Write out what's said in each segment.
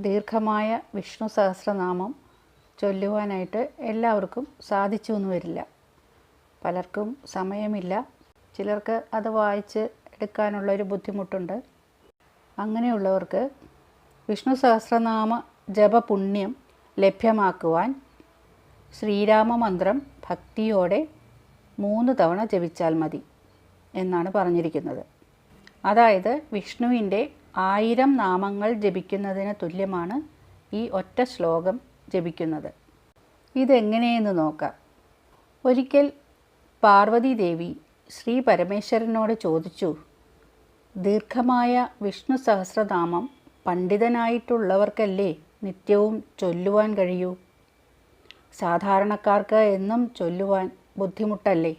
ദീർഘമായ വിഷ്ണു സഹസ്രനാമം ചൊല്ലുവാനായിട്ട് എല്ലാവർക്കും സാധിച്ചു എന്ന് വരില്ല. പലർക്കും സമയമില്ല, ചിലർക്ക് അത് വായിച്ച് എടുക്കാനുള്ളൊരു ബുദ്ധിമുട്ടുണ്ട്. അങ്ങനെയുള്ളവർക്ക് വിഷ്ണു സഹസ്രനാമ ജപപുണ്യം ലഭ്യമാക്കുവാൻ ശ്രീരാമമന്ത്രം ഭക്തിയോടെ 3 തവണ ജപിച്ചാൽ മതി എന്നാണ് പറഞ്ഞിരിക്കുന്നത്. അതായത് വിഷ്ണുവിൻ്റെ 1000 നാമങ്ങൾ ജപിക്കുന്നതിന് തുല്യമാണ് ഈ ഒറ്റ ശ്ലോകം ജപിക്കുന്നത്. ഇതെങ്ങനെയെന്ന് നോക്കാം. ഒരിക്കൽ പാർവതീദേവി ശ്രീ പരമേശ്വരനോട് ചോദിച്ചു, ദീർഘമായ വിഷ്ണു സഹസ്രനാമം പണ്ഡിതനായിട്ടുള്ളവർക്കല്ലേ നിത്യവും ചൊല്ലുവാൻ കഴിയൂ? സാധാരണക്കാർക്ക് എന്നും ചൊല്ലുവാൻ ബുദ്ധിമുട്ടല്ലേ?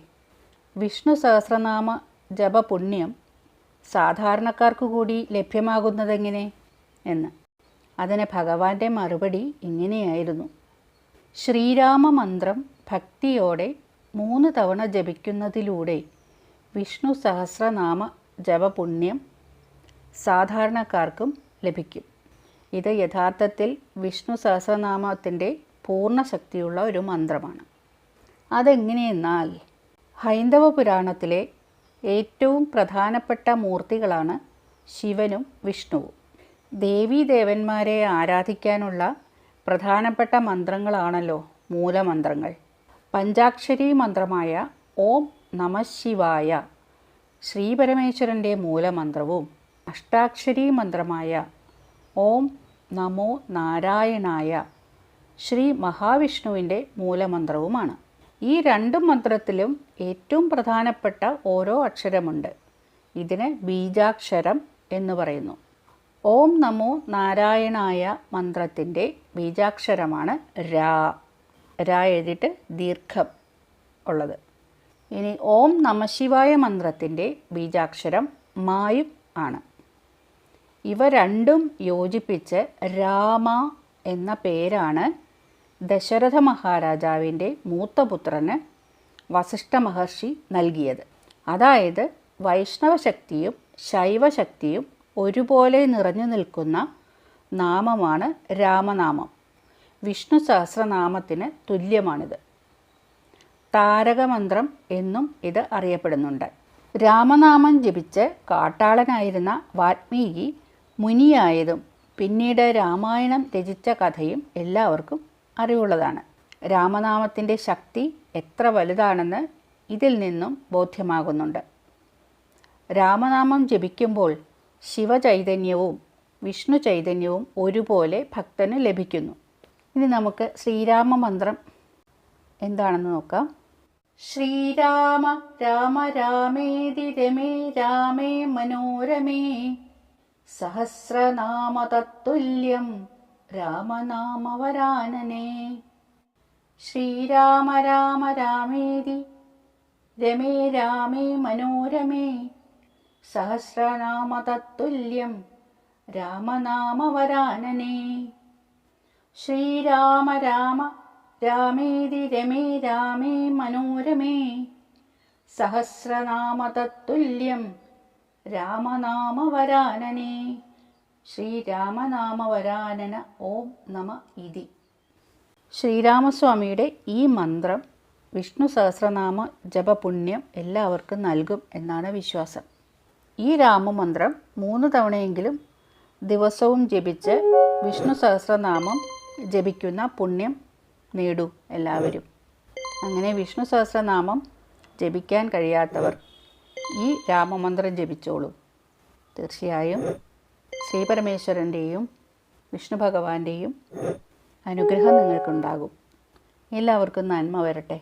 വിഷ്ണു സഹസ്രനാമ ജപപുണ്യം സാധാരണക്കാർക്ക് കൂടി ലഭ്യമാകുന്നതെങ്ങനെ എന്ന്. അതിന് ഭഗവാന്റെ മറുപടി ഇങ്ങനെയായിരുന്നു: ശ്രീരാമമന്ത്രം ഭക്തിയോടെ 3 തവണ ജപിക്കുന്നതിലൂടെ വിഷ്ണു സഹസ്രനാമ ജപപുണ്യം സാധാരണക്കാർക്കും ലഭിക്കും. ഇത് യഥാർത്ഥത്തിൽ വിഷ്ണു സഹസ്രനാമത്തിൻ്റെ പൂർണ്ണ ശക്തിയുള്ള ഒരു മന്ത്രമാണ്. അതെങ്ങനെയെന്നാൽ, ഹൈന്ദവ പുരാണത്തിലെ ഏറ്റവും പ്രധാനപ്പെട്ട മൂർത്തികളാണ് ശിവനും വിഷ്ണുവും. ദേവീദേവന്മാരെ ആരാധിക്കാനുള്ള പ്രധാനപ്പെട്ട മന്ത്രങ്ങളാണല്ലോ മൂലമന്ത്രങ്ങൾ. പഞ്ചാക്ഷരി മന്ത്രമായ ഓം നമഃശിവായ ശ്രീപരമേശ്വരൻ്റെ മൂലമന്ത്രവും അഷ്ടാക്ഷരി മന്ത്രമായ ഓം നമോ നാരായണായ ശ്രീ മഹാവിഷ്ണുവിൻ്റെ മൂലമന്ത്രവുമാണ്. ഈ 2 മന്ത്രത്തിലും ഏറ്റവും പ്രധാനപ്പെട്ട ഓരോ അക്ഷരമുണ്ട്. ഇതിന് ബീജാക്ഷരം എന്ന് പറയുന്നു. ഓം നമോ നാരായണായ മന്ത്രത്തിൻ്റെ ബീജാക്ഷരമാണ് രാ. രാ എഴുതിയിട്ട് ദീർഘം ഉള്ളത്. ഇനി ഓം നമഃശിവായ മന്ത്രത്തിൻ്റെ ബീജാക്ഷരം മായും ആണ്. ഇവ രണ്ടും യോജിപ്പിച്ച് രാമ എന്ന പേരാണ് ദശരഥ മഹാരാജാവിൻ്റെ മൂത്തപുത്രന് വസിഷ്ഠ മഹർഷി നൽകിയത്. അതായത് വൈഷ്ണവശക്തിയും ശൈവശക്തിയും ഒരുപോലെ നിറഞ്ഞു നിൽക്കുന്ന നാമമാണ് രാമനാമം. വിഷ്ണു സഹസ്രനാമത്തിന് തുല്യമാണിത്. താരകമന്ത്രം എന്നും ഇത് അറിയപ്പെടുന്നുണ്ട്. രാമനാമം ജപിച്ച് കാട്ടാളനായിരുന്ന വാൽമീകി മുനിയായതും പിന്നീട് രാമായണം രചിച്ച കഥയും എല്ലാവർക്കും അറിവുള്ളതാണ്. രാമനാമത്തിൻ്റെ ശക്തി എത്ര വലുതാണെന്ന് ഇതിൽ നിന്നും ബോധ്യമാകുന്നുണ്ട്. രാമനാമം ജപിക്കുമ്പോൾ ശിവചൈതന്യവും വിഷ്ണു ചൈതന്യവും ഒരുപോലെ ഭക്തന് ലഭിക്കുന്നു. ഇനി നമുക്ക് ശ്രീരാമമന്ത്രം എന്താണെന്ന് നോക്കാം. ശ്രീരാമ രാമ രാമേതി രമേ രാമേ മനോരമേ സഹസ്രനാമ തത്തുല്യം രാമനാമവരാനനേ. ശ്രീരാമ രാമ രാമേതി രമേ രാമേ മനോരമേ സഹസ്രനാമ തത്തുല്യം രാമനാമവരാനനേ. ശ്രീരാമ രാമ രാമേതി രമേ രാമേ മനോരമേ സഹസ്രനാമ തത്തുല്യം രാമനാമവരാനനേ. ശ്രീരാമനാമവരാനന ഓം നമ ഇതി. ശ്രീരാമസ്വാമിയുടെ ഈ മന്ത്രം വിഷ്ണു സഹസ്രനാമ ജപപുണ്യം എല്ലാവർക്കും നൽകും എന്നാണ് വിശ്വാസം. ഈ രാമമന്ത്രം 3 തവണയെങ്കിലും ദിവസവും ജപിച്ച് വിഷ്ണു സഹസ്രനാമം ജപിക്കുന്ന പുണ്യം നേടൂ എല്ലാവരും. അങ്ങനെ വിഷ്ണു സഹസ്രനാമം ജപിക്കാൻ കഴിയാത്തവർ ഈ രാമമന്ത്രം ജപിച്ചോളൂ. തീർച്ചയായും ശ്രീപരമേശ്വരൻ്റെയും വിഷ്ണു ഭഗവാന്റെയും അനുഗ്രഹം നിങ്ങൾക്കുണ്ടാകും. എല്ലാവർക്കും നന്മ വരട്ടെ.